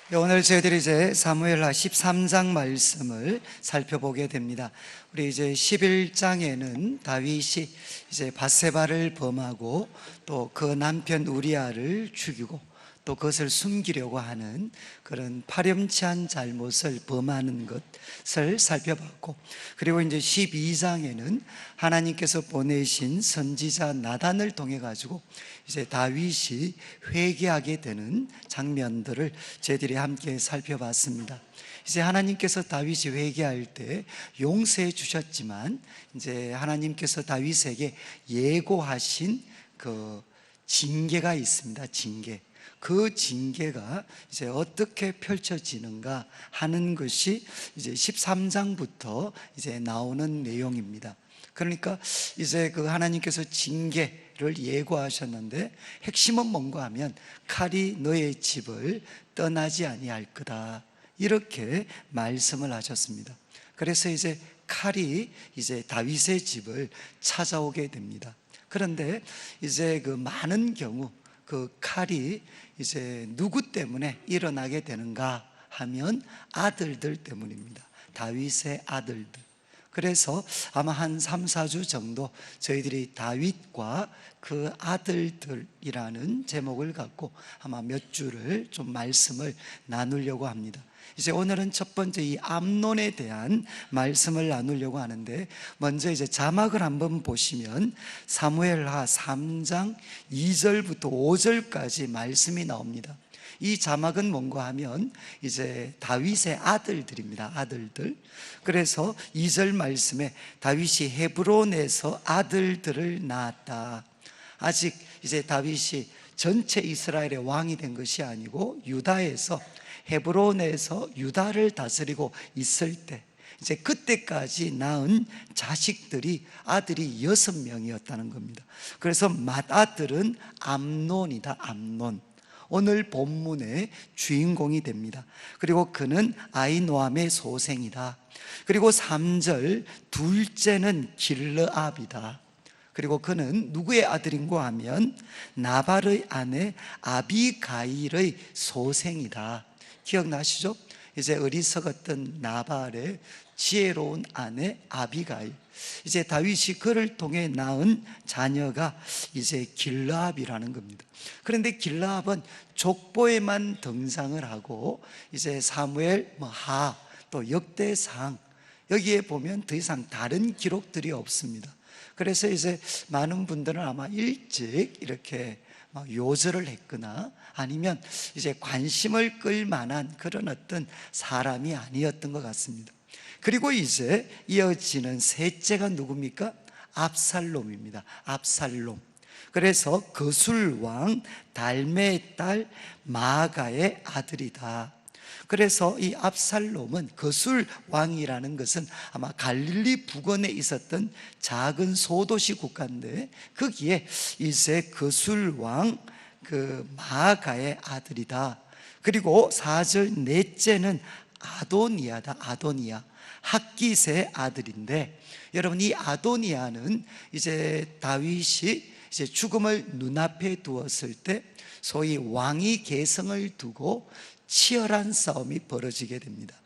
네, 오늘 저희들이 이제 사무엘하 13장 말씀을 살펴보게 됩니다. 우리 이제 11장에는 다윗이 이제 밧세바를 범하고 또 그 남편 우리아를 죽이고 또 그것을 숨기려고 하는 그런 파렴치한 잘못을 범하는 것을 살펴봤고, 그리고 이제 12장에는 하나님께서 보내신 선지자 나단을 통해 가지고 이제 다윗이 회개하게 되는 장면들을 저희들이 함께 살펴봤습니다. 이제 하나님께서 다윗이 회개할 때 용서해 주셨지만, 이제 하나님께서 다윗에게 예고하신 그 징계가 있습니다. 징계. 그 징계가 이제 어떻게 펼쳐지는가 하는 것이 이제 13장부터 이제 나오는 내용입니다. 그러니까 이제 그 하나님께서 징계를 예고하셨는데, 핵심은 뭔가 하면 칼이 너의 집을 떠나지 아니할 거다, 이렇게 말씀을 하셨습니다. 그래서 이제 칼이 이제 다윗의 집을 찾아오게 됩니다. 그런데 이제 그 많은 경우 그 칼이 이제 누구 때문에 일어나게 되는가 하면 아들들 때문입니다. 다윗의 아들들. 그래서 아마 한 3, 4주 정도 저희들이 다윗과 그 아들들이라는 제목을 갖고 아마 몇 주를 좀 말씀을 나누려고 합니다. 이제 오늘은 첫 번째 이 암논에 대한 말씀을 나누려고 하는데, 먼저 이제 자막을 한번 보시면 사무엘하 3장 2절부터 5절까지 말씀이 나옵니다. 이 자막은 뭔가 하면 이제 다윗의 아들들입니다. 아들들. 그래서 2절 말씀에 다윗이 헤브론에서 아들들을 낳았다. 아직 이제 다윗이 전체 이스라엘의 왕이 된 것이 아니고 유다에서, 헤브론에서 유다를 다스리고 있을 때, 이제 그때까지 낳은 자식들이 아들이 6명이었다는 겁니다. 그래서 맏아들은 암논이다. 암논. 오늘 본문의 주인공이 됩니다. 그리고 그는 아히노암의 소생이다. 그리고 3절 둘째는 길르압이다. 그리고 그는 누구의 아들인고 하면 나발의 아내 아비가일의 소생이다. 기억나시죠? 이제 어리석었던 나발의 지혜로운 아내 아비가일. 이제 다윗이 그를 통해 낳은 자녀가 이제 길르압이라는 겁니다. 그런데 길르압은 족보에만 등장을 하고 이제 사무엘, 하, 또 역대상, 여기에 보면 더 이상 다른 기록들이 없습니다. 그래서 이제 많은 분들은 아마 일찍 이렇게 요절을 했거나 아니면 이제 관심을 끌 만한 그런 어떤 사람이 아니었던 것 같습니다. 그리고 이제 이어지는 셋째가 누굽니까? 압살롬입니다. 압살롬. 그래서 거술왕 달메의 딸 마아가의 아들이다. 그래서 이 압살롬은 거술왕이라는 것은 아마 갈릴리 부근에 있었던 작은 소도시 국가인데, 거기에 이제 거술왕 그 마아가의 아들이다. 그리고 4절 넷째는 아도니아다. 아도니아, 핫깃의 아들인데, 여러분 이 아도니아는 이제 다윗이 이제 죽음을 눈앞에 두었을 때 소위 왕위 계승을 두고 치열한 싸움이 벌어지게 됩니다.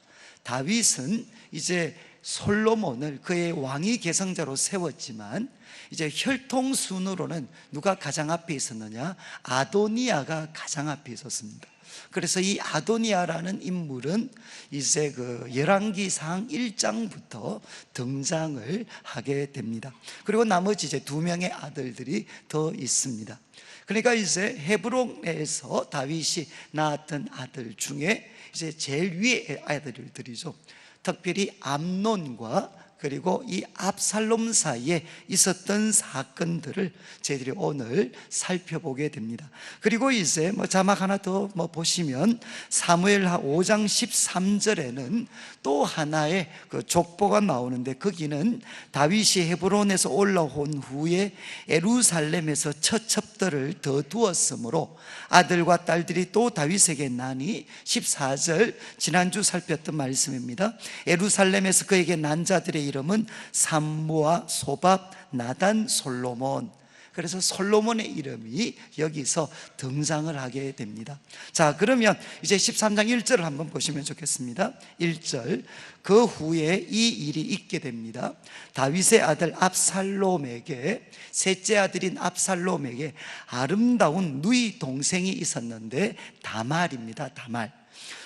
다윗은 이제 솔로몬을 그의 왕위 계승자로 세웠지만, 이제 혈통순으로는 누가 가장 앞에 있었느냐? 아도니아가 가장 앞에 있었습니다. 그래서 이 아도니아라는 인물은 이제 그 열왕기상 1장부터 등장을 하게 됩니다. 그리고 나머지 이제 2명의 아들들이 더 있습니다. 그러니까 이제 헤브론에서 다윗이 낳았던 아들 중에 이제 제일 위의 아들들이죠. 특별히 암논과 그리고 이 압살롬 사이에 있었던 사건들을 저희들이 오늘 살펴보게 됩니다. 그리고 이제 자막 하나 더 보시면 사무엘하 5장 13절에는 또 하나의 그 족보가 나오는데, 거기는 다윗이 헤브론에서 올라온 후에 예루살렘에서 처첩들을 더 두었으므로 아들과 딸들이 또 다윗에게 나니, 14절 지난주 살폈던 말씀입니다. 예루살렘에서 그에게 난 자들의 이름은 삼무아, 소밥, 나단, 솔로몬. 그래서 솔로몬의 이름이 여기서 등장을 하게 됩니다. 자, 그러면 이제 13장 1절을 한번 보시면 좋겠습니다. 1절, 그 후에 이 일이 있게 됩니다. 다윗의 아들 압살롬에게, 셋째 아들인 압살롬에게 아름다운 누이 동생이 있었는데 다말입니다. 다말.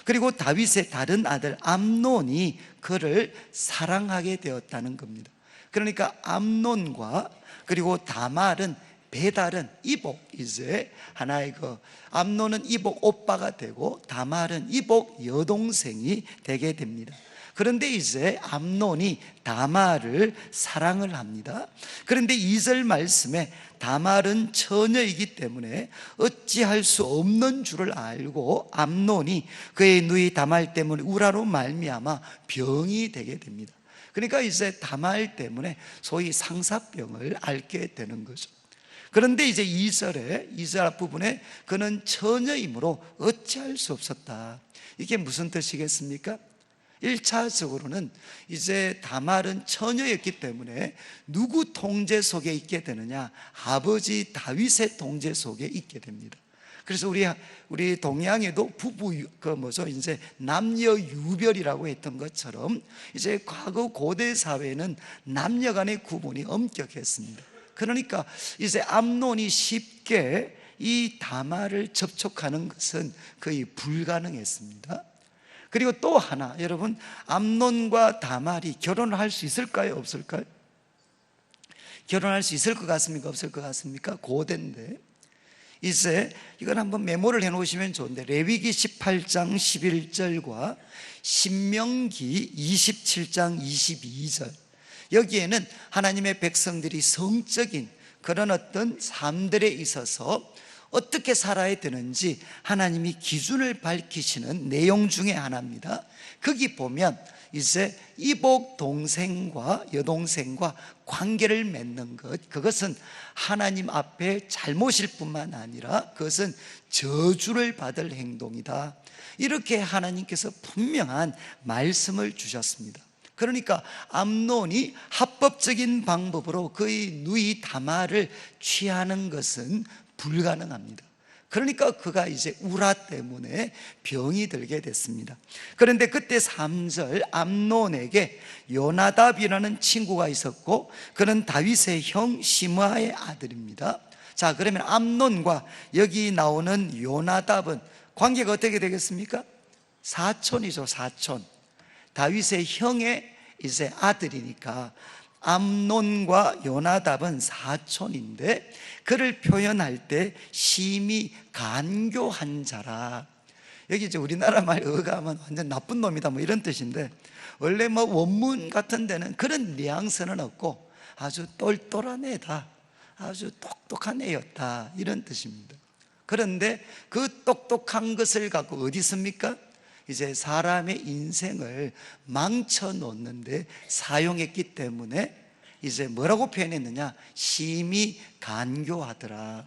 그리고 다윗의 다른 아들 암논이 그를 사랑하게 되었다는 겁니다. 그러니까 암논과 그리고 다말은 배다른 이복, 이제 하나의 암논은 이복 오빠가 되고 다말은 이복 여동생이 되게 됩니다. 그런데 이제 암논이 다말을 사랑을 합니다. 그런데 2절 말씀에 다말은 처녀이기 때문에 어찌할 수 없는 줄을 알고 암논이 그의 누이 다말 때문에 우라로 말미암아 병이 되게 됩니다. 그러니까 이제 다말 때문에 소위 상사병을 앓게 되는 거죠. 그런데 이제 2절 앞부분에 그는 처녀이므로 어찌할 수 없었다. 이게 무슨 뜻이겠습니까? 1차적으로는 이제 다말은 처녀였기 때문에 누구 통제 속에 있게 되느냐? 아버지 다윗의 통제 속에 있게 됩니다. 그래서 우리 동양에도 이제 남녀 유별이라고 했던 것처럼 이제 과거 고대 사회는 남녀 간의 구분이 엄격했습니다. 그러니까 이제 암논이 쉽게 이 다말을 접촉하는 것은 거의 불가능했습니다. 그리고 또 하나, 여러분, 암논과 다말이 결혼을 할 수 있을까요? 없을까요? 결혼할 수 있을 것 같습니까? 없을 것 같습니까? 고대인데. 이제 이건 한번 메모를 해놓으시면 좋은데, 레위기 18장 11절과 신명기 27장 22절, 여기에는 하나님의 백성들이 성적인 그런 어떤 삶들에 있어서 어떻게 살아야 되는지 하나님이 기준을 밝히시는 내용 중에 하나입니다. 거기 보면 이제 이복 동생과 여동생과 관계를 맺는 것, 그것은 하나님 앞에 잘못일 뿐만 아니라 그것은 저주를 받을 행동이다. 이렇게 하나님께서 분명한 말씀을 주셨습니다. 그러니까 암논이 합법적인 방법으로 그의 누이 다말을 취하는 것은 불가능합니다. 그러니까 그가 이제 우라 때문에 병이 들게 됐습니다. 그런데 그때 3절, 암논에게 요나답이라는 친구가 있었고 그는 다윗의 형 시므아의 아들입니다. 자, 그러면 암논과 여기 나오는 요나답은 관계가 어떻게 되겠습니까? 사촌이죠, 사촌. 다윗의 형의 이제 아들이니까 암논과 요나답은 사촌인데 그를 표현할 때 심히 간교한 자라. 여기 이제 우리나라 말 어가면 완전 나쁜 놈이다 뭐 이런 뜻인데, 원래 뭐 원문 같은 데는 그런 뉘앙스는 없고 아주 똘똘한 애다, 아주 똑똑한 애였다, 이런 뜻입니다. 그런데 그 똑똑한 것을 갖고 어디 있습니까? 이제 사람의 인생을 망쳐 놓는데 사용했기 때문에 이제 뭐라고 표현했느냐? 심히 간교하더라.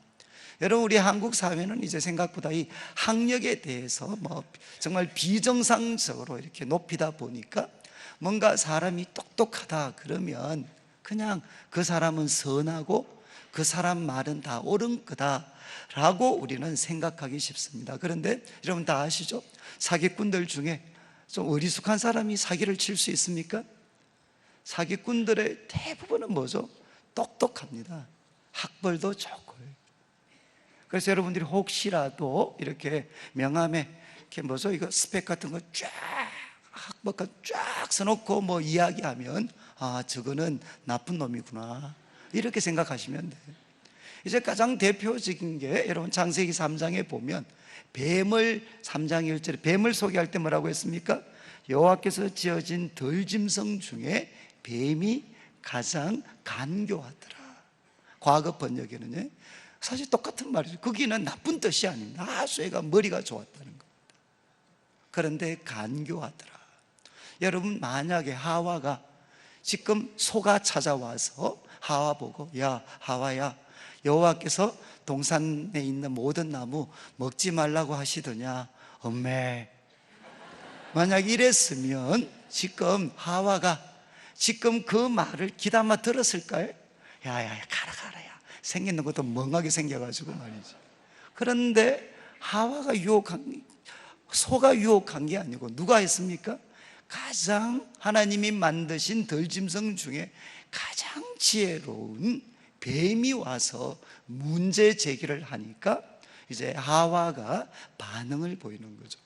여러분, 우리 한국 사회는 이제 생각보다 이 학력에 대해서 뭐 정말 비정상적으로 이렇게 높이다 보니까 뭔가 사람이 똑똑하다 그러면 그냥 그 사람은 선하고 그 사람 말은 다 옳은 거다라고 우리는 생각하기 쉽습니다. 그런데 여러분 다 아시죠? 사기꾼들 중에 좀 어리숙한 사람이 사기를 칠 수 있습니까? 사기꾼들의 대부분은 뭐죠? 똑똑합니다. 학벌도 좋고요. 그래서 여러분들이 혹시라도 이렇게 명함에 이렇게 뭐죠? 이거 스펙 같은 거 쫙, 학벌 쫙 써놓고 뭐 이야기하면 아, 저거는 나쁜 놈이구나, 이렇게 생각하시면 돼요. 이제 가장 대표적인 게 여러분 창세기 3장에 보면 뱀을 3장 1절에 뱀을 소개할 때 뭐라고 했습니까? 여호와께서 지어진 들짐승 중에 뱀이 가장 간교하더라. 과거 번역에는요, 사실 똑같은 말이죠. 거기는 나쁜 뜻이 아닙니다. 아주 애가 머리가 좋았다는 겁니다. 그런데 간교하더라. 여러분, 만약에 하와가 지금 소가 찾아와서 하와 보고, 야 하와야, 여호와께서 동산에 있는 모든 나무 먹지 말라고 하시더냐? 엄매. 만약 이랬으면 지금 하와가 지금 그 말을 귀담아 들었을까요? 야야야, 가라 가라, 야 생기는 것도 멍하게 생겨가지고 말이지. 그런데 소가 유혹한 게 아니고 누가 했습니까? 가장 하나님이 만드신 덜짐승 중에 가장 지혜로운 뱀이 와서 문제 제기를 하니까 이제 하와가 반응을 보이는 거죠.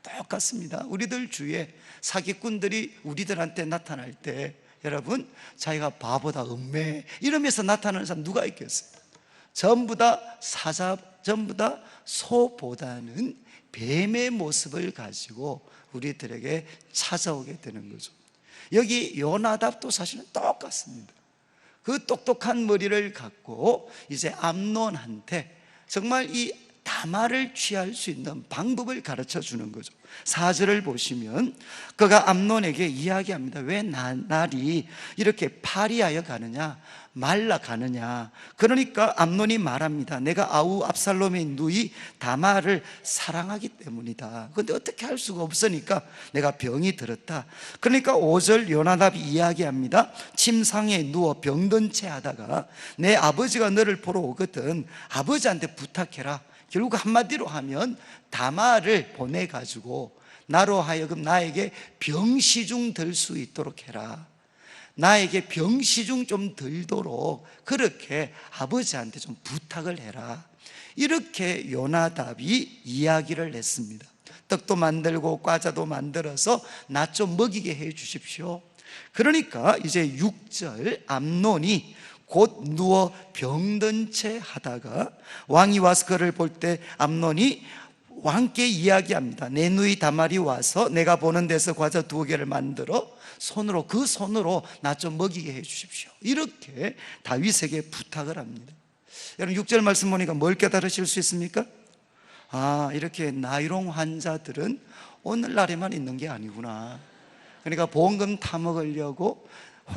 똑같습니다. 우리들 주위에 사기꾼들이 우리들한테 나타날 때 여러분, 자기가 바보다, 음매 이러면서 나타나는 사람 누가 있겠어요? 전부 다 소보다는 뱀의 모습을 가지고 우리들에게 찾아오게 되는 거죠. 여기 요나답도 사실은 똑같습니다. 그 똑똑한 머리를 갖고 이제 암논한테 정말 이 다말을 취할 수 있는 방법을 가르쳐 주는 거죠. 4절을 보시면 그가 암논에게 이야기합니다. 왜 날이 이렇게 파리하여 가느냐, 말라 가느냐. 그러니까 암논이 말합니다. 내가 아우 압살롬의 누이 다말을 사랑하기 때문이다. 그런데 어떻게 할 수가 없으니까 내가 병이 들었다. 그러니까 5절 요나답이 이야기합니다. 침상에 누워 병든 채 하다가 내 아버지가 너를 보러 오거든 아버지한테 부탁해라. 결국 한마디로 하면 다말을 보내가지고 나로 하여금 나에게 병시중 들 수 있도록 해라. 나에게 병시중 좀 들도록 그렇게 아버지한테 좀 부탁을 해라. 이렇게 요나답이 이야기를 했습니다. 떡도 만들고 과자도 만들어서 나 좀 먹이게 해 주십시오. 그러니까 이제 6절 암논이 곧 누워 병든 채 하다가 왕이 와서 그를 볼 때 암논이 왕께 이야기합니다. 내 누이 다말이 와서 내가 보는 데서 과자 2개를 만들어 그 손으로 나 좀 먹이게 해 주십시오. 이렇게 다윗에게 부탁을 합니다. 여러분 6절 말씀 보니까 뭘 깨달으실 수 있습니까? 이렇게 나이롱 환자들은 오늘날에만 있는 게 아니구나. 그러니까 보험금 타먹으려고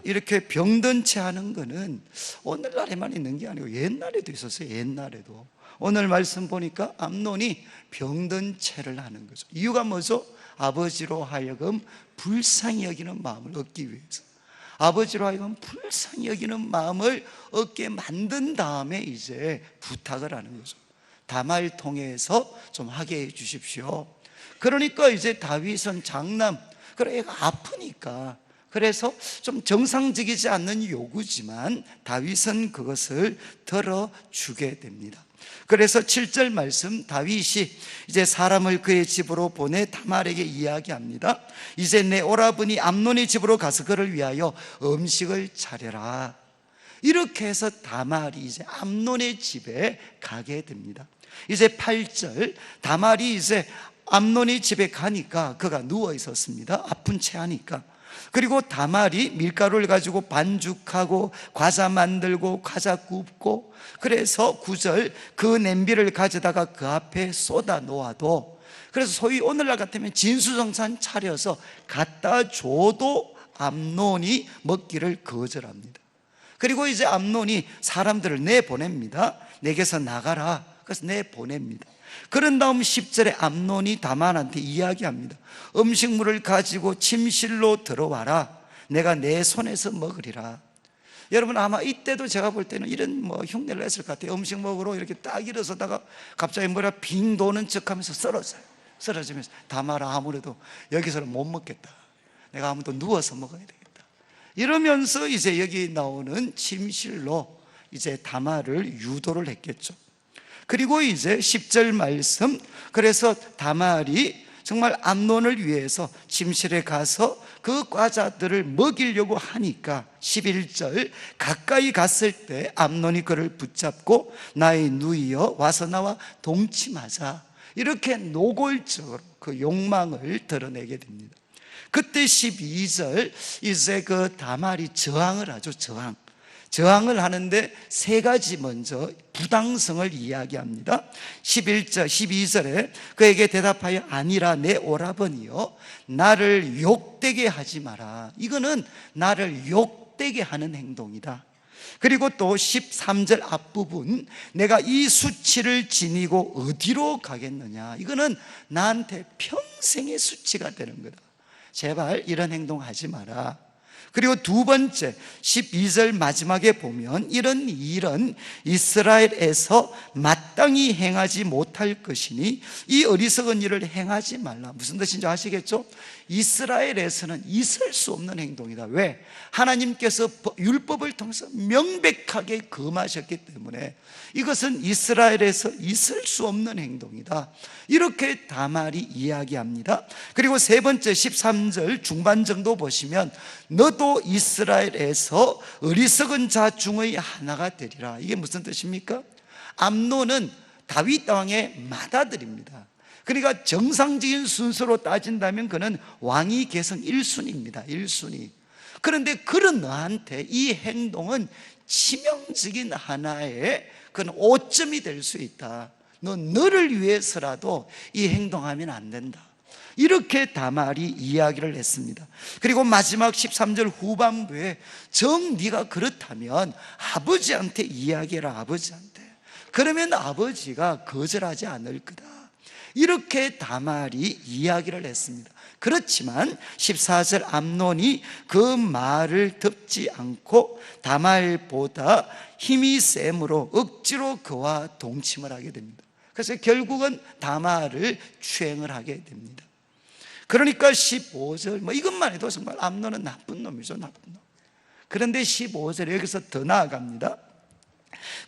이렇게 병든 채 하는 거는 오늘날에만 있는 게 아니고 옛날에도 있었어요. 옛날에도. 오늘 말씀 보니까 암논이 병든 채를 하는 거죠. 이유가 뭐죠? 아버지로 하여금 불쌍히 여기는 마음을 얻기 위해서, 아버지로 하여금 불쌍히 여기는 마음을 얻게 만든 다음에 이제 부탁을 하는 거죠. 다말 통해서 좀 하게 해 주십시오. 그러니까 이제 다윗은 장남, 그래 애가 아프니까, 그래서 좀 정상적이지 않는 요구지만 다윗은 그것을 들어주게 됩니다. 그래서 7절 말씀, 다윗이 이제 사람을 그의 집으로 보내 다말에게 이야기합니다. 이제 내 오라버니 암논의 집으로 가서 그를 위하여 음식을 차려라. 이렇게 해서 다말이 이제 암논의 집에 가게 됩니다. 이제 8절, 다말이 이제 암논의 집에 가니까 그가 누워 있었습니다. 아픈 채 하니까. 그리고 다말이 밀가루를 가지고 반죽하고 과자 만들고 과자 굽고, 그래서 9절 그 냄비를 가져다가 그 앞에 쏟아 놓아도, 그래서 소위 오늘날 같으면 진수성찬 차려서 갖다 줘도 암논이 먹기를 거절합니다. 그리고 이제 암논이 사람들을 내보냅니다. 내게서 나가라. 그래서 내보냅니다. 그런 다음 10절에 암논이 다말한테 이야기합니다. 음식물을 가지고 침실로 들어와라. 내가 내 손에서 먹으리라. 여러분 아마 이때도 제가 볼 때는 이런 흉내를 냈을 것 같아요. 음식 먹으러 이렇게 딱 일어서다가 갑자기 머리가 빙 도는 척하면서 쓰러지면서 다말아, 아무래도 여기서는 못 먹겠다. 내가 아무도 누워서 먹어야 되겠다. 이러면서 이제 여기 나오는 침실로 이제 다말을 유도를 했겠죠. 그리고 이제 10절 말씀, 그래서 다말이 정말 암논을 위해서 침실에 가서 그 과자들을 먹이려고 하니까 11절 가까이 갔을 때 암논이 그를 붙잡고 나의 누이여 와서 나와 동침하자. 이렇게 노골적으로 그 욕망을 드러내게 됩니다. 그때 12절 이제 그 다말이 저항을 하죠. 저항을 하는데 3가지 먼저 부당성을 이야기합니다. 11절, 12절에 그에게 대답하여 아니라 내 오라버니여 나를 욕되게 하지 마라. 이거는 나를 욕되게 하는 행동이다. 그리고 또 13절 앞부분 내가 이 수치를 지니고 어디로 가겠느냐. 이거는 나한테 평생의 수치가 되는 거다. 제발 이런 행동 하지 마라. 그리고 두 번째 12절 마지막에 보면 이런 일은 이스라엘에서 마땅히 행하지 못할 것이니 이 어리석은 일을 행하지 말라. 무슨 뜻인지 아시겠죠? 이스라엘에서는 있을 수 없는 행동이다. 왜? 하나님께서 율법을 통해서 명백하게 금하셨기 때문에 이것은 이스라엘에서 있을 수 없는 행동이다. 이렇게 다말이 이야기합니다. 그리고 세 번째 13절 중반 정도 보시면 너도 이스라엘에서 어리석은 자 중의 하나가 되리라. 이게 무슨 뜻입니까? 암논은 다윗 왕의 맏아들입니다. 그러니까 정상적인 순서로 따진다면 그는 왕위 계승 1순위입니다. 1순위. 그런데 그런 너한테 이 행동은 치명적인 하나의 그건 오점이 될 수 있다. 너를 위해서라도 이 행동하면 안 된다. 이렇게 다말이 이야기를 했습니다. 그리고 마지막 13절 후반부에 정 네가 그렇다면 아버지한테 이야기해라. 아버지한테. 그러면 아버지가 거절하지 않을 거다. 이렇게 다말이 이야기를 했습니다. 그렇지만 14절 암논이 그 말을 듣지 않고 다말보다 힘이 셈으로 억지로 그와 동침을 하게 됩니다. 그래서 결국은 다말을 추행을 하게 됩니다. 그러니까 15절 이것만 해도 정말 암논은 나쁜 놈이죠. 나쁜 놈. 그런데 15절에 여기서 더 나아갑니다.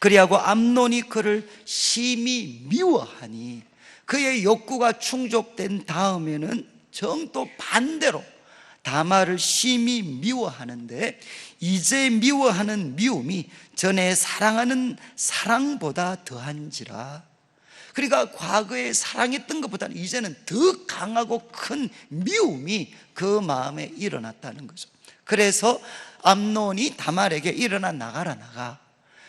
그리하고 암논이 그를 심히 미워하니 그의 욕구가 충족된 다음에는 정또 반대로 다말을 심히 미워하는데 이제 미워하는 미움이 전에 사랑하는 사랑보다 더한지라. 그러니까 과거에 사랑했던 것보다는 이제는 더 강하고 큰 미움이 그 마음에 일어났다는 거죠. 그래서 암논이 다말에게 일어나 나가라 나가.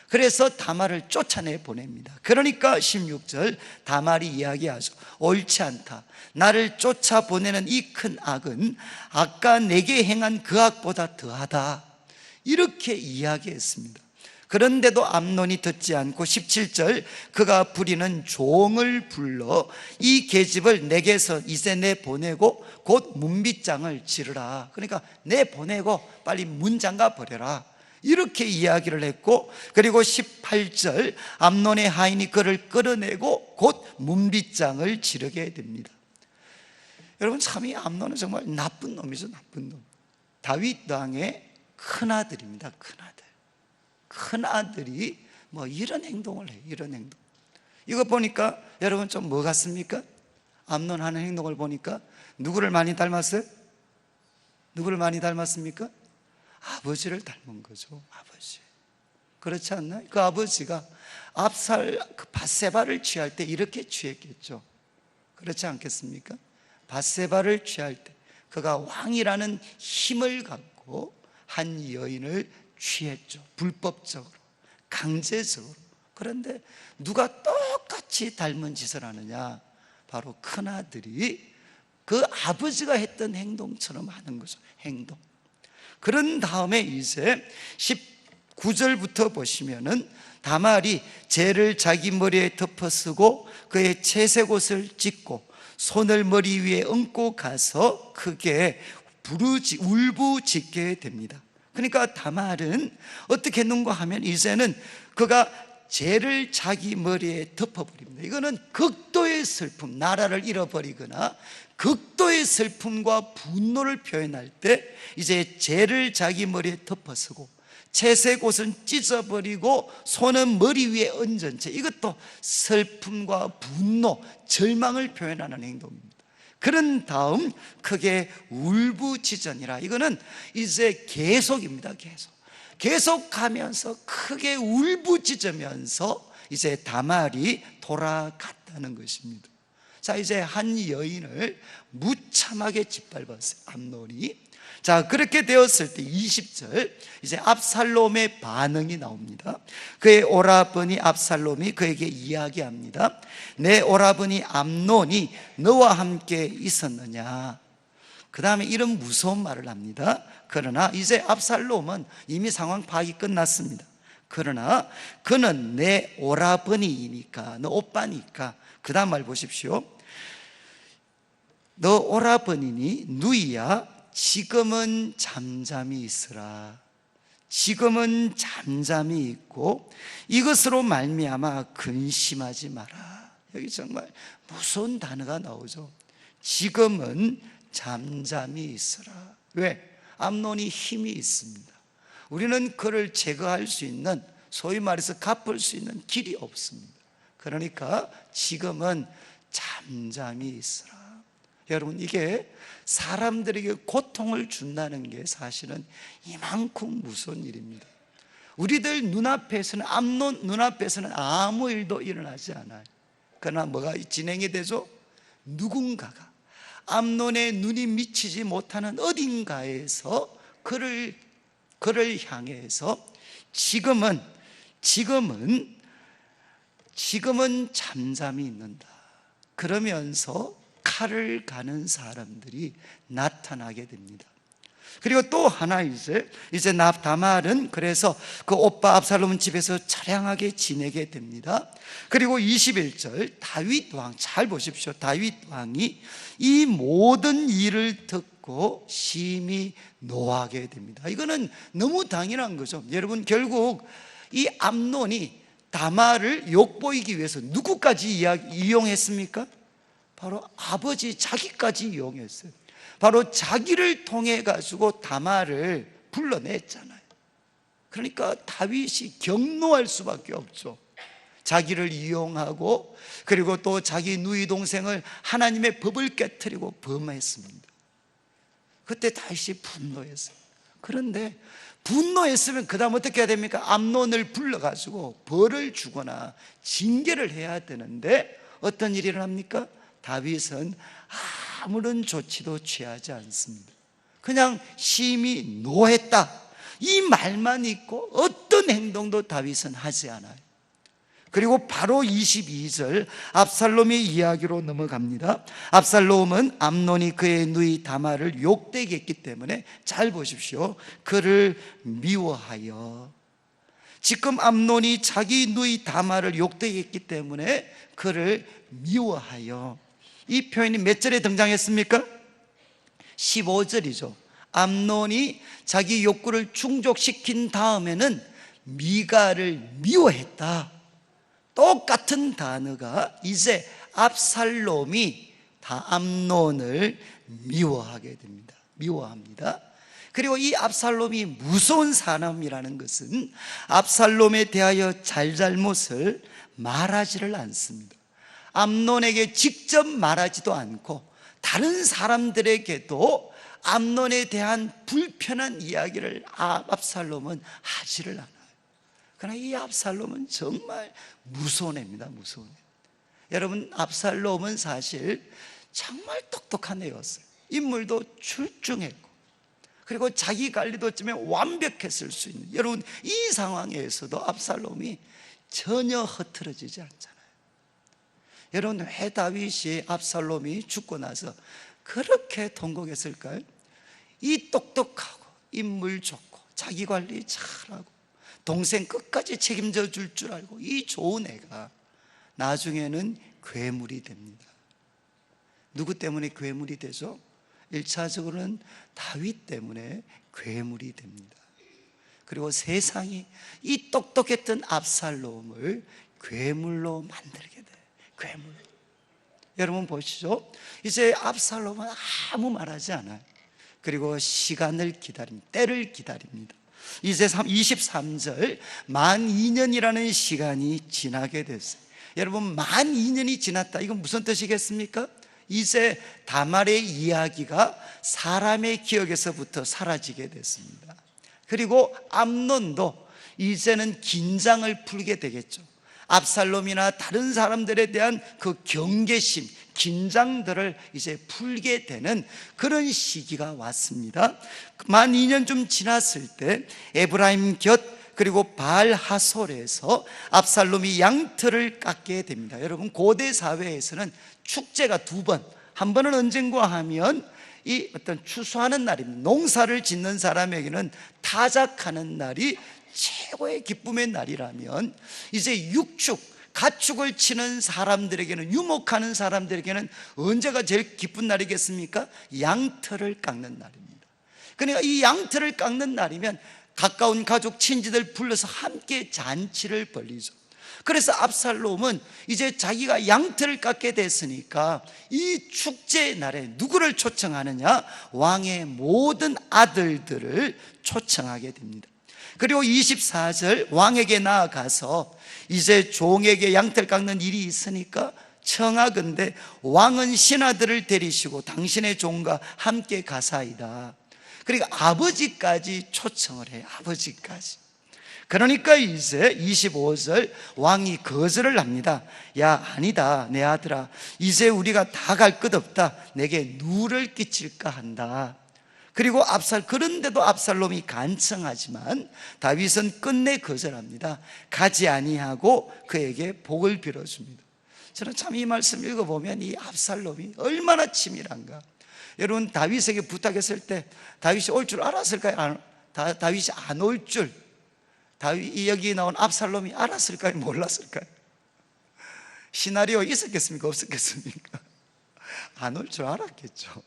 그래서 다말을 쫓아내 보냅니다. 그러니까 16절 다말이 이야기하죠. 옳지 않다. 나를 쫓아보내는 이 큰 악은 아까 내게 행한 그 악보다 더하다. 이렇게 이야기했습니다. 그런데도 암논이 듣지 않고 17절 그가 부리는 종을 불러 이 계집을 내게서 이제 내보내고 곧 문빗장을 지르라. 그러니까 내보내고 빨리 문 잠가 버려라. 이렇게 이야기를 했고, 그리고 18절 암논의 하인이 그를 끌어내고 곧 문빗장을 지르게 됩니다. 여러분 참 이 암논은 정말 나쁜 놈이죠. 나쁜 놈. 다윗 왕의 큰아들입니다. 큰아들. 큰아들이 이런 행동을 해요. 이런 행동. 이거 보니까 여러분 좀 뭐 같습니까? 암논 하는 행동을 보니까 누구를 많이 닮았어요? 누구를 많이 닮았습니까? 아버지를 닮은 거죠. 아버지. 그렇지 않나요? 그 아버지가 그 밧세바를 취할 때 이렇게 취했겠죠. 그렇지 않겠습니까? 밧세바를 취할 때 그가 왕이라는 힘을 갖고 한 여인을 취했죠. 불법적으로, 강제적으로. 그런데 누가 똑같이 닮은 짓을 하느냐? 바로 큰아들이 그 아버지가 했던 행동처럼 하는 거죠. 행동. 그런 다음에 이제 19절부터 보시면은 다말이 재를 자기 머리에 덮어쓰고 그의 채색 옷을 찢고 손을 머리 위에 얹고 가서 크게 울부짖게 됩니다. 그러니까 다말은 어떻게 했는가 하면 이제는 그가 재를 자기 머리에 덮어버립니다. 이거는 극도의 슬픔, 나라를 잃어버리거나 극도의 슬픔과 분노를 표현할 때 이제 재를 자기 머리에 덮어쓰고 채색 옷은 찢어버리고 손은 머리 위에 얹은 채, 이것도 슬픔과 분노, 절망을 표현하는 행동입니다. 그런 다음 크게 울부짖으니라. 이거는 이제 계속입니다. 계속하면서 크게 울부짖으면서 이제 다말이 돌아갔다는 것입니다. 자, 이제 한 여인을 무참하게 짓밟았어요, 암논이. 자, 그렇게 되었을 때 20절 이제 압살롬의 반응이 나옵니다. 그의 오라버니 압살롬이 그에게 이야기합니다. 내 오라버니 암논이 너와 함께 있었느냐? 그 다음에 이런 무서운 말을 합니다. 그러나 이제 압살롬은 이미 상황 파악이 끝났습니다. 그러나 그는 내 오라버니이니까, 너 오빠니까. 그 다음 말 보십시오. 너 오라버니니 누이야 지금은 잠잠히 있으라. 지금은 잠잠히 있고 이것으로 말미암아 근심하지 마라. 여기 정말 무서운 단어가 나오죠. 지금은 잠잠히 있으라. 왜? 암논이 힘이 있습니다. 우리는 그를 제거할 수 있는, 소위 말해서 갚을 수 있는 길이 없습니다. 그러니까 지금은 잠잠히 있으라. 여러분, 이게 사람들에게 고통을 준다는 게 사실은 이만큼 무서운 일입니다. 우리들 눈앞에서는, 암논 눈앞에서는 아무 일도 일어나지 않아요. 그러나 뭐가 진행이 되죠? 누군가가 암논의 눈이 미치지 못하는 어딘가에서 그를 향해서 지금은 잠잠히 있는다 그러면서 칼을 가는 사람들이 나타나게 됩니다. 그리고 또 하나 이제 다말은 그래서 그 오빠 압살롬 집에서 처량하게 지내게 됩니다. 그리고 21절 다윗 왕, 잘 보십시오. 다윗 왕이 이 모든 일을 듣고 심히 노하게 됩니다. 이거는 너무 당연한 거죠. 여러분, 결국 이 암논이 다말을 욕보이기 위해서 누구까지 이용했습니까? 바로 아버지 자기까지 이용했어요. 바로 자기를 통해 가지고 다말을 불러냈잖아요. 그러니까 다윗이 경노할 수밖에 없죠. 자기를 이용하고 그리고 또 자기 누이 동생을 하나님의 법을 깨트리고 범했습니다. 그때 다윗이 분노했어요. 그런데 분노했으면 그 다음 어떻게 해야 됩니까? 암논을 불러가지고 벌을 주거나 징계를 해야 되는데 어떤 일이 일어납니까? 다윗은 아무런 조치도 취하지 않습니다. 그냥 심히 노했다, 이 말만 있고 어떤 행동도 다윗은 하지 않아요. 그리고 바로 22절 압살롬의 이야기로 넘어갑니다. 압살롬은 암논이 그의 누이 다말을 욕되게 했기 때문에, 잘 보십시오, 그를 미워하여, 지금 암논이 자기 누이 다말을 욕되게 했기 때문에 그를 미워하여, 이 표현이 몇 절에 등장했습니까? 15절이죠. 암논이 자기 욕구를 충족시킨 다음에는 미가를 미워했다. 똑같은 단어가 이제 압살롬이 다 암논을 미워하게 됩니다. 미워합니다. 그리고 이 압살롬이 무서운 사람이라는 것은 압살롬에 대하여 잘잘못을 말하지를 않습니다. 암논에게 직접 말하지도 않고 다른 사람들에게도 암논에 대한 불편한 이야기를 압살롬은 하지를 않아요. 그러나 이 압살롬은 정말 무서운 애입니다. 무서운 애. 여러분, 압살롬은 사실 정말 똑똑한 애였어요. 인물도 출중했고 그리고 자기 관리도 좀 완벽했을 수 있는, 여러분, 이 상황에서도 압살롬이 전혀 흐트러지지 않잖아요. 여러분, 왜 다윗이 압살롬이 죽고 나서 그렇게 통곡했을까요? 이 똑똑하고 인물 좋고 자기 관리 잘하고 동생 끝까지 책임져 줄 줄 알고 이 좋은 애가 나중에는 괴물이 됩니다. 누구 때문에 괴물이 되죠? 1차적으로는 다윗 때문에 괴물이 됩니다. 그리고 세상이 이 똑똑했던 압살롬을 괴물로 만들게 돼요. 괴물. 여러분 보시죠. 이제 압살롬은 아무 말하지 않아요. 그리고 시간을 기다립니다. 때를 기다립니다. 이제 23절 만 2년이라는 시간이 지나게 됐어요. 여러분, 만 2년이 지났다, 이건 무슨 뜻이겠습니까? 이제 다말의 이야기가 사람의 기억에서부터 사라지게 됐습니다. 그리고 암논도 이제는 긴장을 풀게 되겠죠. 압살롬이나 다른 사람들에 대한 그 경계심, 긴장들을 이제 풀게 되는 그런 시기가 왔습니다. 만 2년 좀 지났을 때 에브라임 곁 그리고 바알 하솔에서 압살롬이 양털을 깎게 됩니다. 여러분, 고대 사회에서는 축제가 두 번, 한 번은 언젠가 하면 이 어떤 추수하는 날입니다. 농사를 짓는 사람에게는 타작하는 날이 최고의 기쁨의 날이라면, 이제 육축, 가축을 치는 사람들에게는, 유목하는 사람들에게는 언제가 제일 기쁜 날이겠습니까? 양털을 깎는 날입니다. 그러니까 이 양털을 깎는 날이면 가까운 가족 친지들 불러서 함께 잔치를 벌이죠. 그래서 압살롬은 이제 자기가 양털을 깎게 됐으니까 이 축제 날에 누구를 초청하느냐? 왕의 모든 아들들을 초청하게 됩니다. 그리고 24절 왕에게 나아가서 이제 종에게 양털 깎는 일이 있으니까 청하건대 왕은 신하들을 데리시고 당신의 종과 함께 가사이다. 그러니까 아버지까지 초청을 해요. 아버지까지. 그러니까 이제 25절 왕이 거절을 합니다. 야, 아니다 내 아들아, 이제 우리가 다 갈 것 없다. 내게 누를 끼칠까 한다. 그리고 그런데도 압살롬이 간청하지만 다윗은 끝내 거절합니다. 가지 아니하고 그에게 복을 빌어줍니다. 저는 참 이 말씀 읽어보면 이 압살롬이 얼마나 치밀한가. 여러분, 다윗에게 부탁했을 때 다윗이 올 줄 알았을까요? 다윗이 안 올 줄 여기 나온 압살롬이 알았을까요? 몰랐을까요? 시나리오 있었겠습니까? 없었겠습니까? 안 올 줄 알았겠죠.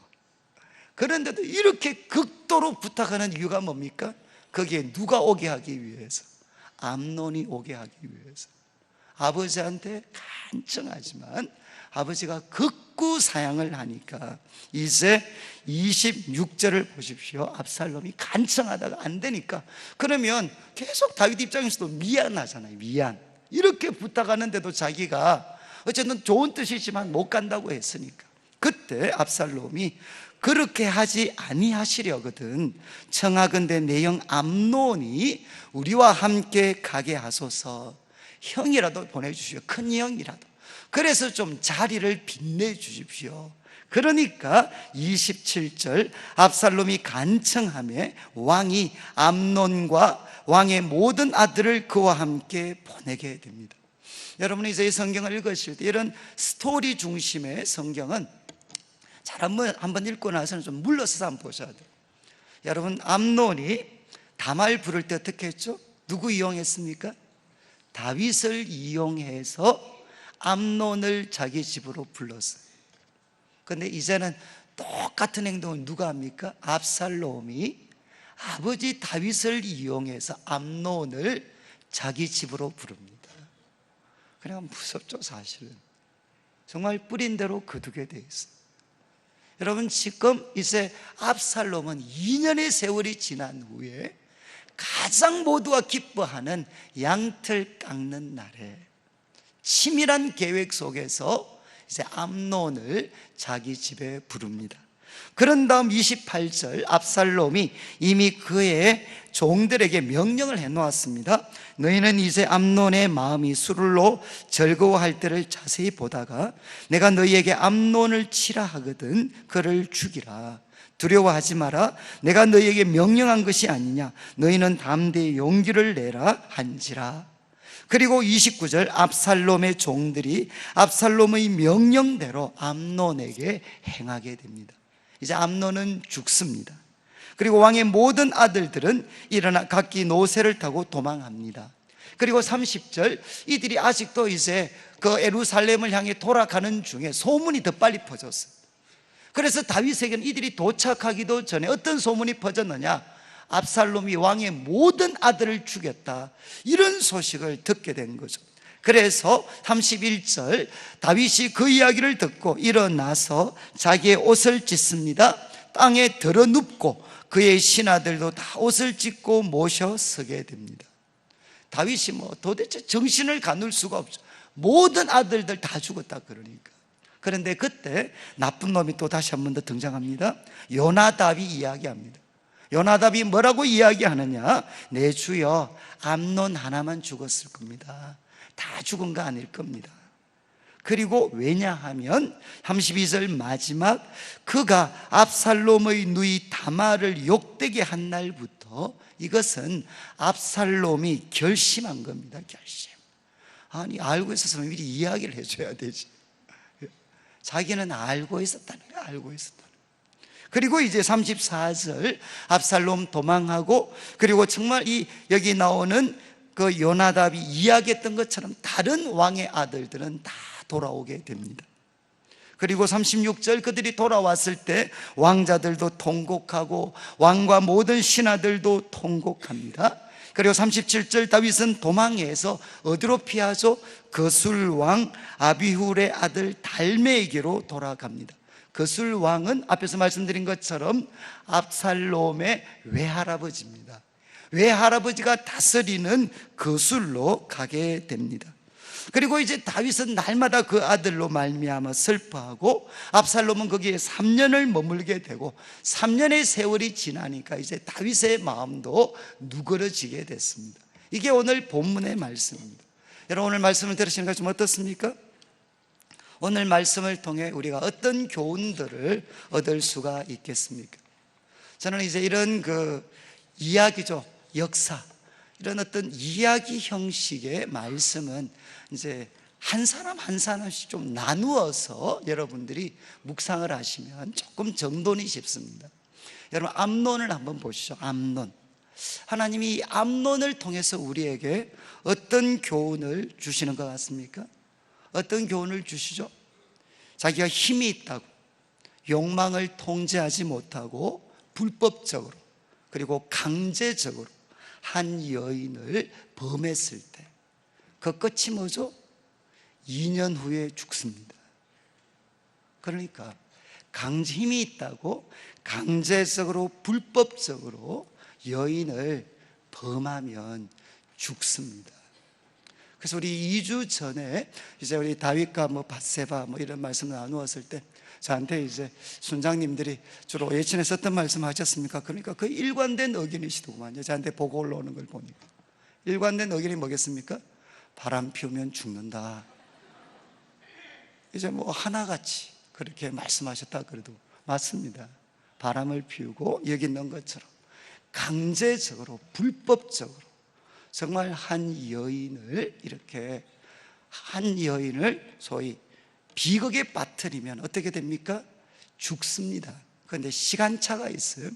그런데도 이렇게 극도로 부탁하는 이유가 뭡니까? 거기에 누가 오게 하기 위해서? 암논이 오게 하기 위해서. 아버지한테 간청하지만 아버지가 극구 사양을 하니까 이제 26절을 보십시오. 압살롬이 간청하다가 안 되니까, 그러면 계속 다윗 입장에서도 미안하잖아요. 미안. 이렇게 부탁하는데도 자기가 어쨌든 좋은 뜻이지만 못 간다고 했으니까 그때 압살롬이 그렇게 하지 아니하시려거든 청하건대 내 형 암논이 우리와 함께 가게 하소서. 형이라도 보내주십시오. 큰 형이라도. 그래서 좀 자리를 빛내주십시오. 그러니까 27절 압살롬이 간청하며 왕이 암논과 왕의 모든 아들을 그와 함께 보내게 됩니다. 여러분이 이제 이 성경을 읽으실 때 이런 스토리 중심의 성경은 잘 한번 읽고 나서는 좀 물러서서 한번 보셔야 돼요. 여러분, 암논이 다말 부를 때 어떻게 했죠? 누구 이용했습니까? 다윗을 이용해서 암논을 자기 집으로 불렀어요. 그런데 이제는 똑같은 행동을 누가 합니까? 압살롬이 아버지 다윗을 이용해서 암논을 자기 집으로 부릅니다. 그냥 무섭죠, 사실은. 정말 뿌린 대로 거두게 돼 있어요. 여러분, 지금 이제 압살롬은 2년의 세월이 지난 후에 가장 모두가 기뻐하는 양털 깎는 날에 치밀한 계획 속에서 이제 암논을 자기 집에 부릅니다. 그런 다음 28절 압살롬이 이미 그의 종들에게 명령을 해놓았습니다. 너희는 이제 암논의 마음이 술로 즐거워할 때를 자세히 보다가 내가 너희에게 암논을 치라 하거든 그를 죽이라. 두려워하지 마라. 내가 너희에게 명령한 것이 아니냐. 너희는 담대히 용기를 내라 한지라. 그리고 29절 압살롬의 종들이 압살롬의 명령대로 암논에게 행하게 됩니다. 이제 암논은 죽습니다. 그리고 왕의 모든 아들들은 일어나 각기 노새를 타고 도망합니다. 그리고 30절 이들이 아직도 이제 그 예루살렘을 향해 돌아가는 중에 소문이 더 빨리 퍼졌어요. 그래서 다윗에게는 이들이 도착하기도 전에 어떤 소문이 퍼졌느냐? 압살롬이 왕의 모든 아들을 죽였다, 이런 소식을 듣게 된 거죠. 그래서 31절 다윗이 그 이야기를 듣고 일어나서 자기의 옷을 찢습니다. 땅에 들어 눕고 그의 신하들도 다 옷을 찢고 모셔 서게 됩니다. 다윗이 도대체 정신을 가눌 수가 없죠. 모든 아들들 다 죽었다 그러니까. 그런데 그때 나쁜 놈이 또 다시 한 번 더 등장합니다. 요나답이 이야기합니다. 요나답이 뭐라고 이야기하느냐? 내 주여, 암논 하나만 죽었을 겁니다. 다 죽은 거 아닐 겁니다. 그리고 왜냐하면 32절 마지막 그가 압살롬의 누이 다말을 욕되게 한 날부터 이것은 압살롬이 결심한 겁니다. 결심. 아니, 알고 있었으면 미리 이야기를 해줘야 되지. 자기는 알고 있었다는 거야. 알고 있었다는 거야. 그리고 이제 34절 압살롬 도망하고, 그리고 정말 여기 나오는 그 요나답이 이야기했던 것처럼 다른 왕의 아들들은 다 돌아오게 됩니다. 그리고 36절 그들이 돌아왔을 때 왕자들도 통곡하고 왕과 모든 신하들도 통곡합니다. 그리고 37절 다윗은 도망해서 어디로 피하죠? 거술왕 아비훌의 아들 달메에게로 돌아갑니다. 거술왕은 앞에서 말씀드린 것처럼 압살롬의 외할아버지입니다. 외할아버지가 다스리는 거술로 가게 됩니다. 그리고 이제 다윗은 날마다 그 아들로 말미암아 슬퍼하고 압살롬은 거기에 3년을 머물게 되고 3년의 세월이 지나니까 이제 다윗의 마음도 누그러지게 됐습니다. 이게 오늘 본문의 말씀입니다. 여러분, 오늘 말씀을 들으시는 것 좀 어떻습니까? 오늘 말씀을 통해 우리가 어떤 교훈들을 얻을 수가 있겠습니까? 저는 이제 이런 이야기죠, 역사, 이런 어떤 이야기 형식의 말씀은 이제 한 사람 한 사람씩 좀 나누어서 여러분들이 묵상을 하시면 조금 정돈이 쉽습니다. 여러분, 암논을 한번 보시죠. 암논. 하나님이 이 암논을 통해서 우리에게 어떤 교훈을 주시는 것 같습니까? 어떤 교훈을 주시죠? 자기가 힘이 있다고 욕망을 통제하지 못하고 불법적으로 그리고 강제적으로 한 여인을 범했을 때 그 끝이 뭐죠? 2년 후에 죽습니다. 그러니까 힘이 있다고 강제적으로 불법적으로 여인을 범하면 죽습니다. 그래서 우리 2주 전에 이제 우리 다윗과 밧세바 이런 말씀을 나누었을 때 저한테 이제 순장님들이 주로 예친에 썼던 말씀 하셨습니까? 그러니까 그 일관된 의견이시더구만요. 저한테 보고 올라오는 걸 보니까 일관된 의견이 뭐겠습니까? 바람 피우면 죽는다. 이제 하나같이 그렇게 말씀하셨다 그래도 맞습니다. 바람을 피우고 여기 있는 것처럼 강제적으로 불법적으로 정말 한 여인을 소위 비극에 빠뜨리면 어떻게 됩니까? 죽습니다. 그런데 시간차가 있어요.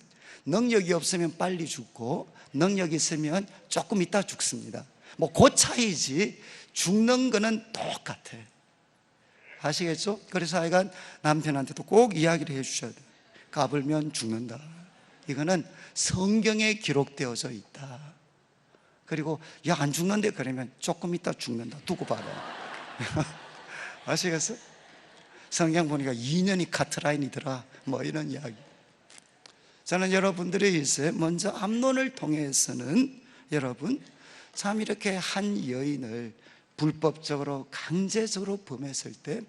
능력이 없으면 빨리 죽고 능력이 있으면 조금 있다 죽습니다. 그 차이지 죽는 거는 똑같아요. 아시겠죠? 그래서 하여간 남편한테도 꼭 이야기를 해주셔야 돼요. 까불면 죽는다. 이거는 성경에 기록되어져 있다. 그리고 안 죽는데 그러면 조금 있다 죽는다. 두고 봐라. 아시겠어요? 성경 보니까 2년이 카트라인이더라. 이런 이야기. 저는 여러분들이 있어요. 먼저 암논을 통해서는 여러분 참 이렇게 한 여인을 불법적으로 강제적으로 범했을 때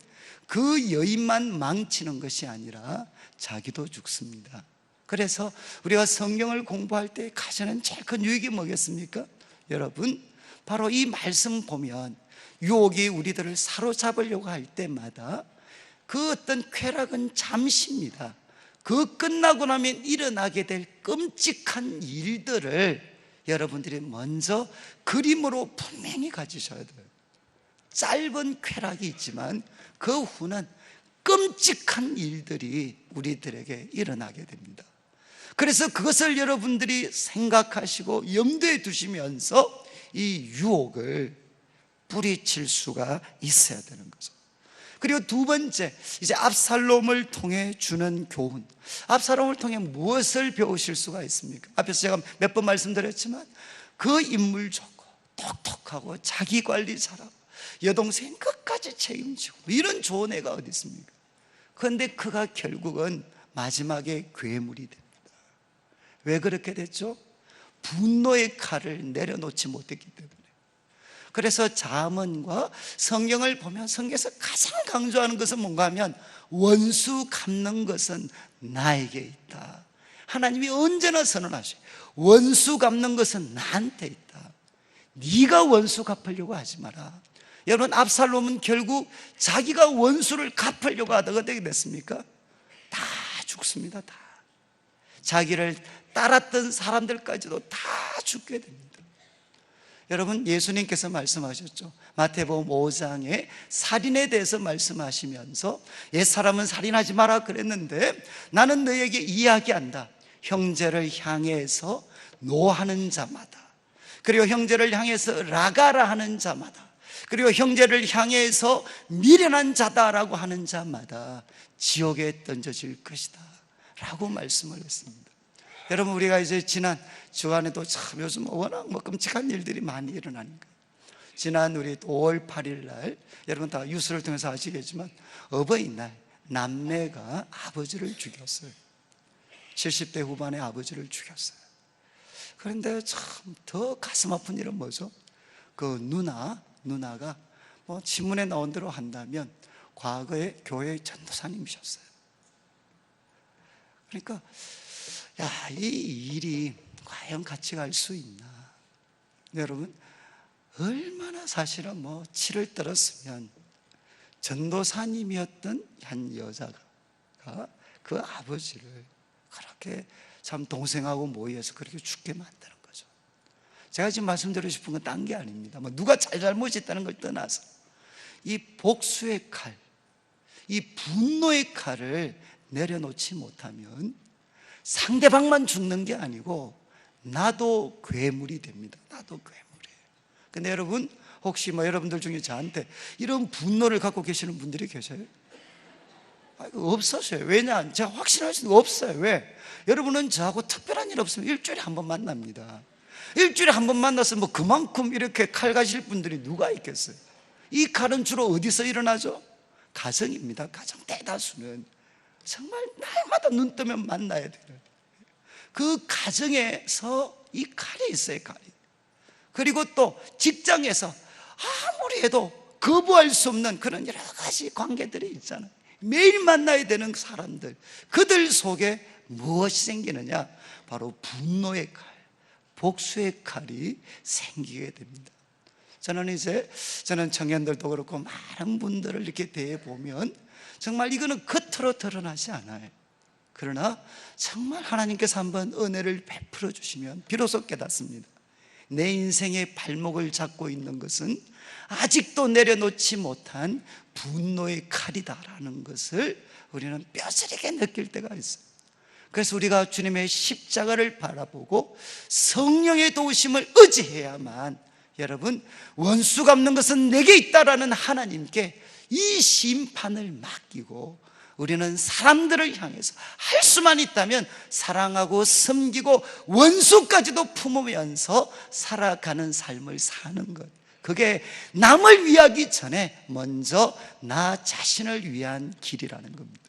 그 여인만 망치는 것이 아니라 자기도 죽습니다. 그래서 우리가 성경을 공부할 때 가장 제일 큰 유익이 뭐겠습니까? 여러분, 바로 이 말씀 보면 유혹이 우리들을 사로잡으려고 할 때마다 그 어떤 쾌락은 잠시입니다. 그 끝나고 나면 일어나게 될 끔찍한 일들을 여러분들이 먼저 그림으로 분명히 가지셔야 돼요. 짧은 쾌락이 있지만 그 후는 끔찍한 일들이 우리들에게 일어나게 됩니다. 그래서 그것을 여러분들이 생각하시고 염두에 두시면서 이 유혹을 뿌리칠 수가 있어야 되는 거죠. 그리고 두 번째, 이제 압살롬을 통해 주는 교훈. 압살롬을 통해 무엇을 배우실 수가 있습니까? 앞에서 제가 몇 번 말씀드렸지만 그 인물 좋고 똑똑하고 자기 관리 잘하고 여동생 끝까지 책임지고 이런 좋은 애가 어디 있습니까? 그런데 그가 결국은 마지막에 괴물이 됩니다. 왜 그렇게 됐죠? 분노의 칼을 내려놓지 못했기 때문에. 그래서 잠언과 성경을 보면 성경에서 가장 강조하는 것은 뭔가 하면 원수 갚는 것은 나에게 있다. 하나님이 언제나 선언하셔요. 원수 갚는 것은 나한테 있다. 네가 원수 갚으려고 하지 마라. 여러분, 압살롬은 결국 자기가 원수를 갚으려고 하다가 어떻게 됐습니까? 다 죽습니다. 다. 자기를 따랐던 사람들까지도 다 죽게 됩니다. 여러분, 예수님께서 말씀하셨죠. 마태복음 5장에 살인에 대해서 말씀하시면서 옛사람은 살인하지 마라 그랬는데 나는 너에게 이야기한다. 형제를 향해서 노하는 자마다, 그리고 형제를 향해서 라가라 하는 자마다, 그리고 형제를 향해서 미련한 자다라고 하는 자마다 지옥에 던져질 것이다 라고 말씀을 했습니다. 여러분, 우리가 이제 지난 주간에도 참 요즘 워낙 끔찍한 일들이 많이 일어나니까, 지난 우리 5월 8일 날 여러분 다 뉴스를 통해서 아시겠지만 어버이날 남매가 아버지를 죽였어요. 70대 후반의 아버지를 죽였어요. 그런데 참 더 가슴 아픈 일은 뭐죠? 그 누나가 신문에 나온 대로 한다면 과거에 교회 전도사님이셨어요. 그러니까 이 일이 과연 같이 갈 수 있나? 여러분, 얼마나 사실은 치를 떨었으면 전도사님이었던 한 여자가 그 아버지를 그렇게 참 동생하고 모여서 그렇게 죽게 만드는 거죠. 제가 지금 말씀드리고 싶은 건 딴 게 아닙니다. 누가 잘못이 있다는 걸 떠나서 이 복수의 칼, 이 분노의 칼을 내려놓지 못하면 상대방만 죽는 게 아니고 나도 괴물이 됩니다. 나도 괴물이에요. 근데 여러분, 혹시 여러분들 중에 저한테 이런 분노를 갖고 계시는 분들이 계세요? 없었어요. 왜냐? 제가 확신할 수는 없어요. 왜? 여러분은 저하고 특별한 일 없으면 일주일에 한 번 만납니다. 일주일에 한 번 만나서 그만큼 이렇게 칼 가실 분들이 누가 있겠어요? 이 칼은 주로 어디서 일어나죠? 가정입니다. 가정 대다수는 정말 날마다 눈 뜨면 만나야 돼요. 그 가정에서 이 칼이 있어요. 칼이. 그리고 또 직장에서 아무리 해도 거부할 수 없는 그런 여러 가지 관계들이 있잖아요. 매일 만나야 되는 사람들, 그들 속에 무엇이 생기느냐? 바로 분노의 칼, 복수의 칼이 생기게 됩니다. 저는 청년들도 그렇고 많은 분들을 이렇게 대해보면 정말 이거는 겉으로 드러나지 않아요. 그러나 정말 하나님께서 한번 은혜를 베풀어 주시면 비로소 깨닫습니다. 내 인생의 발목을 잡고 있는 것은 아직도 내려놓지 못한 분노의 칼이다라는 것을 우리는 뼈저리게 느낄 때가 있어요. 그래서 우리가 주님의 십자가를 바라보고 성령의 도우심을 의지해야만, 여러분, 원수 갚는 것은 내게 있다라는 하나님께 이 심판을 맡기고 우리는 사람들을 향해서 할 수만 있다면 사랑하고 섬기고 원수까지도 품으면서 살아가는 삶을 사는 것, 그게 남을 위하기 전에 먼저 나 자신을 위한 길이라는 겁니다.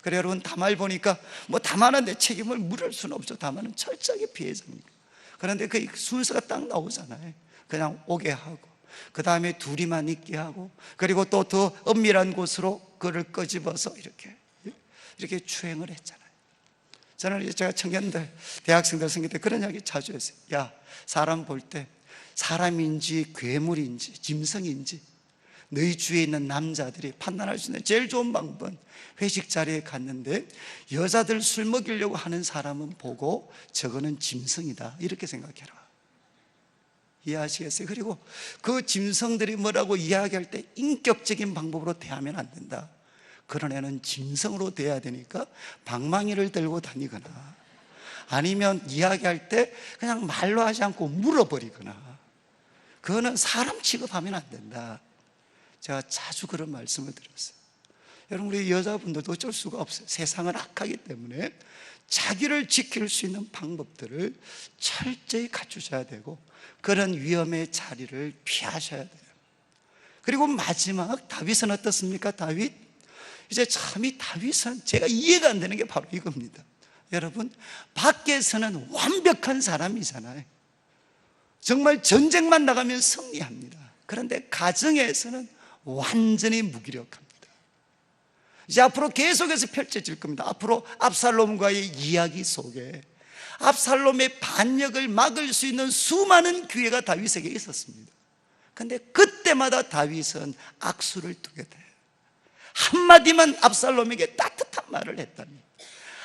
그래, 여러분, 다말 보니까 다말은 내 책임을 물을 수는 없죠. 다말은 철저하게 피해자입니다. 그런데 그 순서가 딱 나오잖아요. 그냥 오게 하고, 그 다음에 둘이만 있게 하고, 그리고 또 더 엄밀한 곳으로 그를 끄집어서 이렇게 추행을 했잖아요. 저는 제가 청년들, 대학생들 생길 때 그런 이야기 자주 했어요. 야, 사람 볼 때 사람인지 괴물인지 짐승인지 너희 주위에 있는 남자들이 판단할 수 있는 제일 좋은 방법은 회식 자리에 갔는데 여자들 술 먹이려고 하는 사람은 보고 저거는 짐승이다, 이렇게 생각해라. 이해하시겠어요? 그리고 그 짐승들이 뭐라고 이야기할 때 인격적인 방법으로 대하면 안 된다. 그런 애는 짐승으로 대해야 되니까 방망이를 들고 다니거나 아니면 이야기할 때 그냥 말로 하지 않고 물어버리거나, 그거는 사람 취급하면 안 된다. 제가 자주 그런 말씀을 드렸어요. 여러분, 우리 여자분들도 어쩔 수가 없어요. 세상은 악하기 때문에 자기를 지킬 수 있는 방법들을 철저히 갖추셔야 되고 그런 위험의 자리를 피하셔야 돼요. 그리고 마지막 다윗은 어떻습니까? 다윗, 이제 참 이 다윗은 제가 이해가 안 되는 게 바로 이겁니다. 여러분, 밖에서는 완벽한 사람이잖아요. 정말 전쟁만 나가면 승리합니다. 그런데 가정에서는 완전히 무기력합니다. 이제 앞으로 계속해서 펼쳐질 겁니다. 앞으로 압살롬과의 이야기 속에 압살롬의 반역을 막을 수 있는 수많은 기회가 다윗에게 있었습니다. 그런데 그때마다 다윗은 악수를 두게 돼요. 한마디만 압살롬에게 따뜻한 말을 했다니,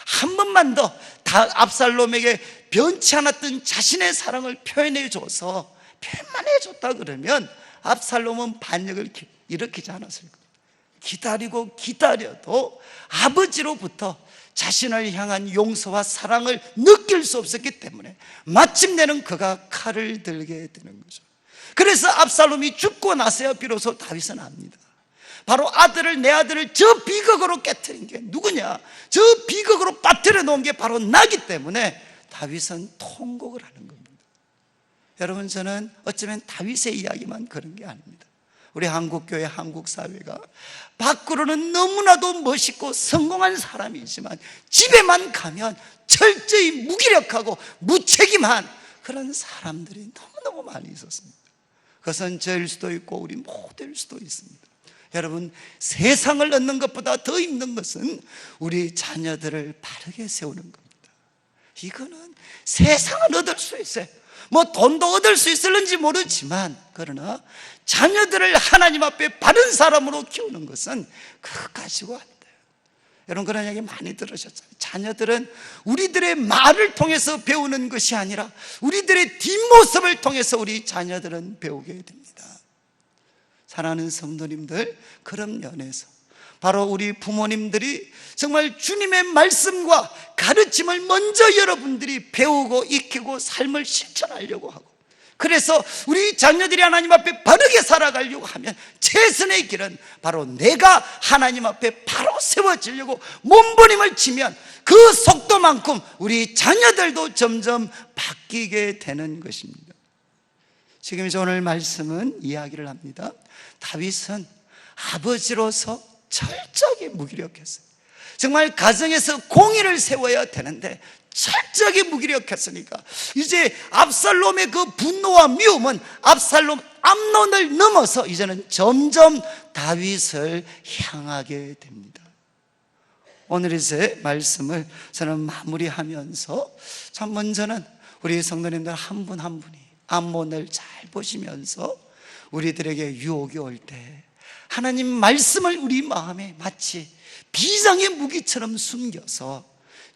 한 번만 더 압살롬에게 변치 않았던 자신의 사랑을 표현해줘서 표현만 해줬다 그러면 압살롬은 반역을 일으키지 않았을 겁니다. 기다리고 기다려도 아버지로부터 자신을 향한 용서와 사랑을 느낄 수 없었기 때문에 마침내는 그가 칼을 들게 되는 거죠. 그래서 압살롬이 죽고 나서야 비로소 다윗은 압니다. 바로 내 아들을 저 비극으로 깨뜨린 게 누구냐? 저 비극으로 빠뜨려 놓은 게 바로 나기 때문에 다윗은 통곡을 하는 겁니다. 여러분, 저는 어쩌면 다윗의 이야기만 그런 게 아닙니다. 우리 한국교회, 한국사회가 밖으로는 너무나도 멋있고 성공한 사람이지만 집에만 가면 철저히 무기력하고 무책임한 그런 사람들이 너무너무 많이 있었습니다. 그것은 저일 수도 있고 우리 모두일 수도 있습니다. 여러분, 세상을 얻는 것보다 더 힘든 것은 우리 자녀들을 바르게 세우는 겁니다. 이거는 세상을 얻을 수 있어요. 돈도 얻을 수 있을는지 모르지만, 그러나 자녀들을 하나님 앞에 바른 사람으로 키우는 것은 그거 가지고 안 돼요. 여러분, 그런 얘기 많이 들으셨잖아요. 자녀들은 우리들의 말을 통해서 배우는 것이 아니라 우리들의 뒷모습을 통해서 우리 자녀들은 배우게 됩니다. 사랑하는 성도님들, 그런 면에서 바로 우리 부모님들이 정말 주님의 말씀과 가르침을 먼저 여러분들이 배우고 익히고 삶을 실천하려고 하고, 그래서 우리 자녀들이 하나님 앞에 바르게 살아가려고 하면 최선의 길은 바로 내가 하나님 앞에 바로 세워지려고 몸부림을 치면 그 속도만큼 우리 자녀들도 점점 바뀌게 되는 것입니다. 지금 이제 오늘 말씀은 이야기를 합니다. 다윗은 아버지로서 철저하게 무기력했어요. 정말 가정에서 공의를 세워야 되는데 철저하게 무기력했으니까 이제 압살롬의 그 분노와 미움은 암논을 넘어서 이제는 점점 다윗을 향하게 됩니다. 오늘 이제 말씀을 저는 마무리하면서 참 먼저는 우리 성도님들 한 분 한 분이 암몬을 잘 보시면서 우리들에게 유혹이 올 때 하나님 말씀을 우리 마음에 마치 비장의 무기처럼 숨겨서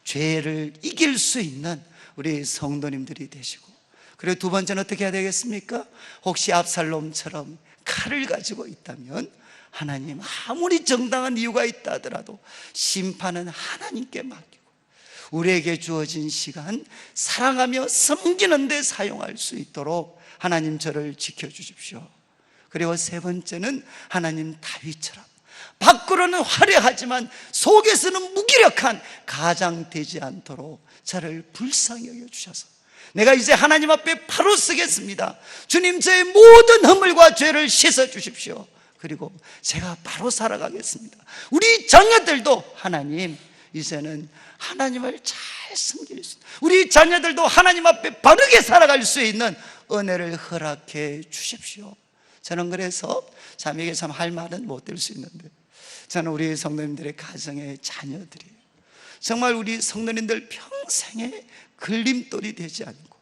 죄를 이길 수 있는 우리 성도님들이 되시고, 그리고 두 번째는 어떻게 해야 되겠습니까? 혹시 압살롬처럼 칼을 가지고 있다면 하나님, 아무리 정당한 이유가 있다 하더라도 심판은 하나님께 맡기고 우리에게 주어진 시간 사랑하며 섬기는 데 사용할 수 있도록 하나님 저를 지켜주십시오. 그리고 세 번째는 하나님 다윗처럼 밖으로는 화려하지만 속에서는 무기력한 가장 되지 않도록 저를 불쌍히 여겨주셔서 내가 이제 하나님 앞에 바로 서겠습니다. 주님, 저의 모든 허물과 죄를 씻어주십시오. 그리고 제가 바로 살아가겠습니다. 우리 자녀들도 하나님, 이제는 하나님을 잘 섬길 수 있는, 우리 자녀들도 하나님 앞에 바르게 살아갈 수 있는 은혜를 허락해 주십시오. 저는 그래서 참 이게 참 할 말은 못 될 수 있는데, 저는 우리 성도님들의 가정의 자녀들이 정말 우리 성도님들 평생에 걸림돌이 되지 않고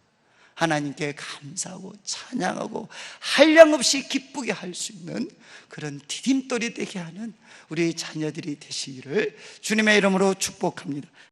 하나님께 감사하고 찬양하고 한량없이 기쁘게 할 수 있는 그런 디딤돌이 되게 하는 우리 자녀들이 되시기를 주님의 이름으로 축복합니다.